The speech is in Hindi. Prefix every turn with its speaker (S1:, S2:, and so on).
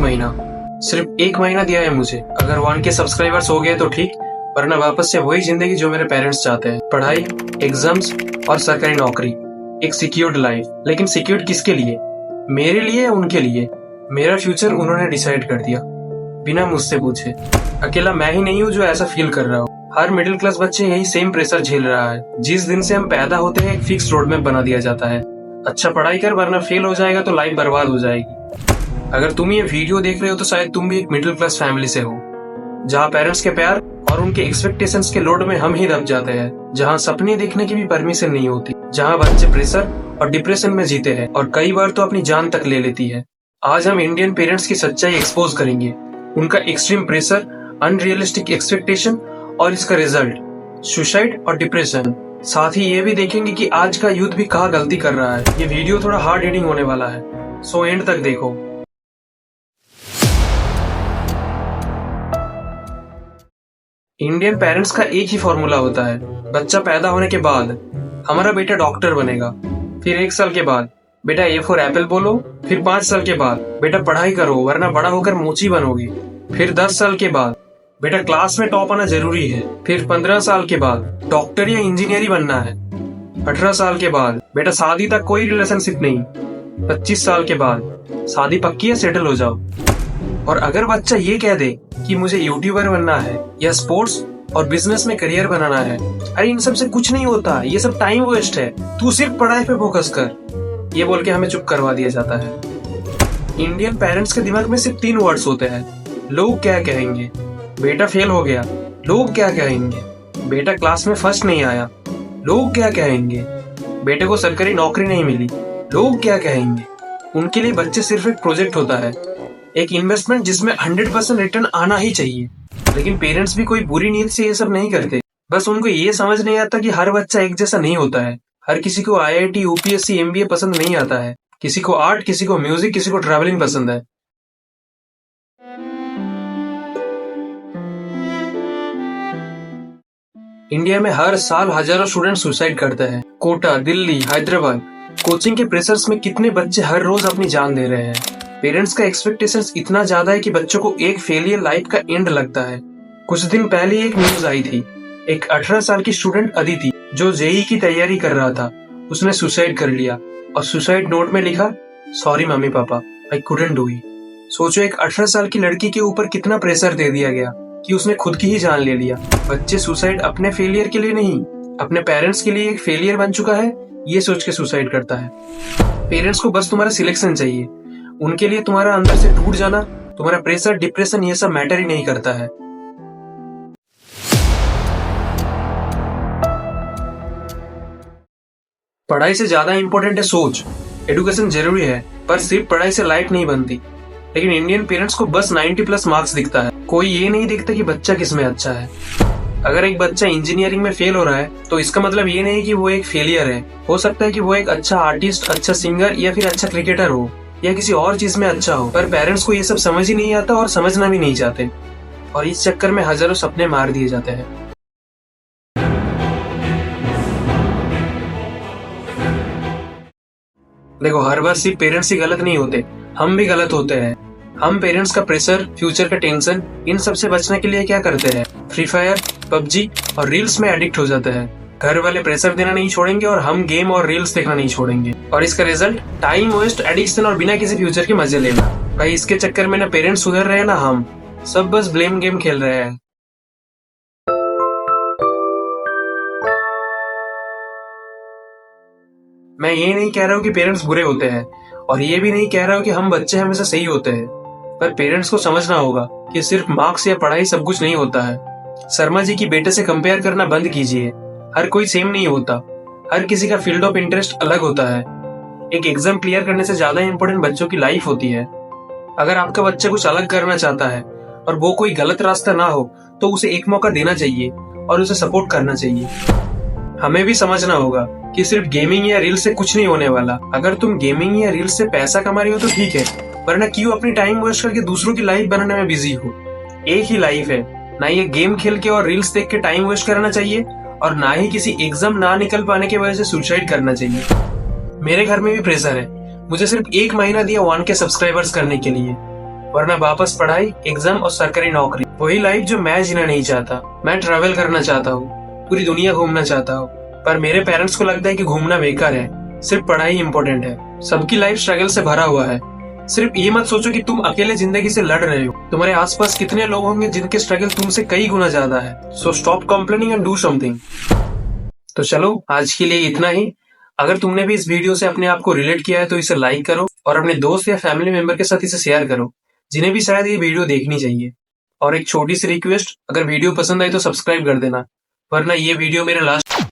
S1: महीना, सिर्फ 1 महीना दिया है मुझे। अगर 1K सब्सक्राइबर्स हो गए तो ठीक, वरना वापस से वही जिंदगी जो मेरे पेरेंट्स चाहते हैं। पढ़ाई, एग्जाम्स और सरकारी नौकरी, एक सिक्योर्ड लाइफ। लेकिन सिक्योर्ड किसके लिए? मेरे लिए या उनके लिए? मेरा फ्यूचर उन्होंने डिसाइड कर दिया, बिना मुझसे पूछे। अकेला मैं ही नहीं हूँ जो ऐसा फील कर रहा हूँ। हर मिडिल क्लास बच्चे यही सेम प्रेशर झेल रहा है। जिस दिन से हम पैदा होते हैं एक फिक्स रोड मैप बना दिया जाता है, अच्छा पढ़ाई कर वरना फेल हो जाएगा तो लाइफ बर्बाद हो जाएगी। अगर तुम ये वीडियो देख रहे हो तो शायद तुम भी एक मिडिल क्लास फैमिली से हो, जहाँ पेरेंट्स के प्यार और उनके एक्सपेक्टेशंस के लोड में हम ही दब जाते हैं, जहाँ सपने देखने की भी परमिशन नहीं होती, जहाँ बच्चे प्रेशर और डिप्रेशन में जीते हैं और कई बार तो अपनी जान तक ले लेती है। आज हम इंडियन पेरेंट्स की सच्चाई एक्सपोज करेंगे, उनका एक्सट्रीम प्रेशर, अनरियलिस्टिक एक्सपेक्टेशन और इसका रिजल्ट, सुसाइड और डिप्रेशन। साथ ही ये भी देखेंगे कि आज का यूथ भी कहाँ गलती कर रहा है। ये वीडियो थोड़ा हार्ड हिटिंग होने वाला है, सो एंड तक देखो। इंडियन पेरेंट्स का एक ही फॉर्मूला होता है, बच्चा पैदा होने के बाद हमारा बेटा डॉक्टर बनेगा, फिर 1 साल के बाद बेटा A फॉर एप्पल बोलो, फिर 5 साल के बाद बेटा पढ़ाई करो वरना बड़ा होकर मोची बनोगे, फिर 10 साल के बाद बेटा क्लास में टॉप आना जरूरी है, फिर 15 साल के बाद डॉक्टर या इंजीनियर ही बनना है, 18 साल के बाद बेटा शादी तक कोई रिलेशनशिप नहीं, 25 साल के बाद शादी पक्की है, सेटल हो जाओ। और अगर बच्चा ये कह दे कि मुझे यूट्यूबर बनना है या स्पोर्ट्स और बिजनेस में करियर बनाना है, अरे इन सब से कुछ नहीं होता, ये सब टाइम वेस्ट है, तू सिर्फ पढ़ाई पे फोकस कर, ये बोल के हमें चुप करवा दिया जाता है। इंडियन पेरेंट्स के दिमाग में सिर्फ 3 वर्ड्स होते हैं, लोग क्या कहेंगे, बेटा फेल हो गया, लोग क्या कहेंगे, बेटा क्लास में फर्स्ट नहीं आया, लोग क्या कहेंगे, बेटे को सरकारी नौकरी नहीं मिली, लोग क्या कहेंगे। उनके लिए बच्चे सिर्फ एक प्रोजेक्ट होता है, एक इन्वेस्टमेंट जिसमें 100% रिटर्न आना ही चाहिए। लेकिन पेरेंट्स भी कोई बुरी नीयत से ये सब नहीं करते, बस उनको ये समझ नहीं आता कि हर बच्चा एक जैसा नहीं होता है। हर किसी को IIT, UPSC, MBA पसंद नहीं आता है, किसी को आर्ट, किसी को म्यूजिक, किसी को ट्रैवलिंग पसंद है। इंडिया में हर साल हजारों स्टूडेंट सुसाइड करते हैं। कोटा, दिल्ली, हैदराबाद, कोचिंग के प्रेशर्स में कितने बच्चे हर रोज अपनी जान दे रहे हैं। पेरेंट्स का एक्सपेक्टेशंस इतना ज्यादा है कि बच्चों को एक फेलियर लाइफ का एंड लगता है। कुछ दिन पहले एक न्यूज आई थी, एक 18 साल की स्टूडेंट अदिति जो JEE की तैयारी कर रहा था, उसने सुसाइड कर लिया और सुसाइड नोट में लिखा, sorry mummy papa, I couldn't do it. सोचो एक 18 साल की लड़की के ऊपर कितना प्रेशर दे दिया गया कि उसने खुद की ही जान ले लिया। बच्चे सुसाइड अपने फेलियर के लिए नहीं, अपने पेरेंट्स के लिए एक फेलियर बन चुका है, ये सोच के सुसाइड करता है। पेरेंट्स को बस तुम्हारा सिलेक्शन चाहिए, उनके लिए तुम्हारा अंदर से टूट जाना, तुम्हारा प्रेशर, डिप्रेशन ये सब मैटर ही नहीं करता है। पढ़ाई से ज्यादा इंपॉर्टेंट है सोच। एजुकेशन जरूरी है पर सिर्फ पढ़ाई से लाइफ नहीं बनती। लेकिन इंडियन पेरेंट्स को बस 90+ मार्क्स दिखता है, कोई ये नहीं देखता कि बच्चा किसमें अच्छा है। अगर एक बच्चा इंजीनियरिंग में फेल हो रहा है तो इसका मतलब ये नहीं कि वो एक फेलियर है, हो सकता है कि वो एक अच्छा आर्टिस्ट, अच्छा सिंगर या फिर अच्छा क्रिकेटर हो या किसी और चीज में अच्छा हो। पर पेरेंट्स को ये सब समझ ही नहीं आता और समझना भी नहीं चाहते, और इस चक्कर में हजारों सपने मार दिए जाते हैं। देखो, हर बार सिर्फ पेरेंट्स ही गलत नहीं होते, हम भी गलत होते हैं। हम पेरेंट्स का प्रेशर, फ्यूचर का टेंशन, इन सब से बचने के लिए क्या करते हैं, फ्री फायर, PUBG और रील्स में एडिक्ट हो जाते हैं। घर वाले प्रेशर देना नहीं छोड़ेंगे और हम गेम और रील्स देखना नहीं छोड़ेंगे, और इसका रिजल्ट टाइम वेस्ट, एडिक्शन और बिना किसी फ्यूचर के मजे लेना। भाई इसके चक्कर में ना पेरेंट्स सुधर रहे हैं ना हम, सब बस ब्लेम गेम खेल रहे हैं। मैं ये नहीं कह रहा हूँ कि पेरेंट्स बुरे होते हैं, और ये भी नहीं कह रहा हूँ कि हम बच्चे हमेशा सही होते हैं, पर पेरेंट्स को समझना होगा कि सिर्फ मार्क्स या पढ़ाई सब कुछ नहीं होता है। शर्मा जी की बेटे से कंपेयर करना बंद कीजिए, हर कोई सेम नहीं होता, हर किसी का फील्ड ऑफ इंटरेस्ट अलग होता है। एक एग्जाम क्लियर करने से ज्यादा इंपॉर्टेंट बच्चों की लाइफ होती है। अगर आपका बच्चा कुछ अलग करना चाहता है और वो कोई गलत रास्ता ना हो तो उसे एक मौका देना चाहिए और उसे सपोर्ट करना चाहिए। हमें भी समझना होगा कि सिर्फ गेमिंग या रील से कुछ नहीं होने वाला। अगर तुम गेमिंग या रील से पैसा कमा रही हो तो ठीक है, वरना क्यों अपनी टाइम वेस्ट करके दूसरों की लाइफ बनाने में बिजी हो। एक ही लाइफ है, ना ये गेम खेल के और रील्स देख के टाइम वेस्ट करना चाहिए और ना ही किसी एग्जाम ना निकल पाने की वजह से सुसाइड करना चाहिए। मेरे घर में भी प्रेशर है, मुझे सिर्फ 1 महीना दिया 1K सब्सक्राइबर्स करने के लिए, वरना वापस पढ़ाई, एग्जाम और सरकारी नौकरी। वही लाइफ जो मैं जीना नहीं चाहता। मैं ट्रैवल करना चाहता हूँ, पूरी दुनिया घूमना चाहता हूँ, पर मेरे पेरेंट्स को लगता है कि घूमना बेकार है, सिर्फ पढ़ाई इंपॉर्टेंट है। सबकी लाइफ स्ट्रगल से भरा हुआ है। सिर्फ ये मत सोचो कि तुम अकेले जिंदगी से लड़ रहे हो। तुम्हारे आसपास कितने लोग होंगे जिनके स्ट्रगल तुमसे कई गुना ज्यादा है। So stop complaining and do something. तो चलो आज के लिए इतना ही। अगर तुमने भी इस वीडियो से अपने आप को रिलेट किया है तो इसे लाइक करो और अपने दोस्त या फैमिली मेंबर के साथ इसे शेयर करो, जिन्हें भी शायद ये वीडियो देखनी चाहिए। और एक छोटी सी रिक्वेस्ट, अगर वीडियो पसंद आई तो सब्सक्राइब कर देना, वरना ये वीडियो मेरा लास्ट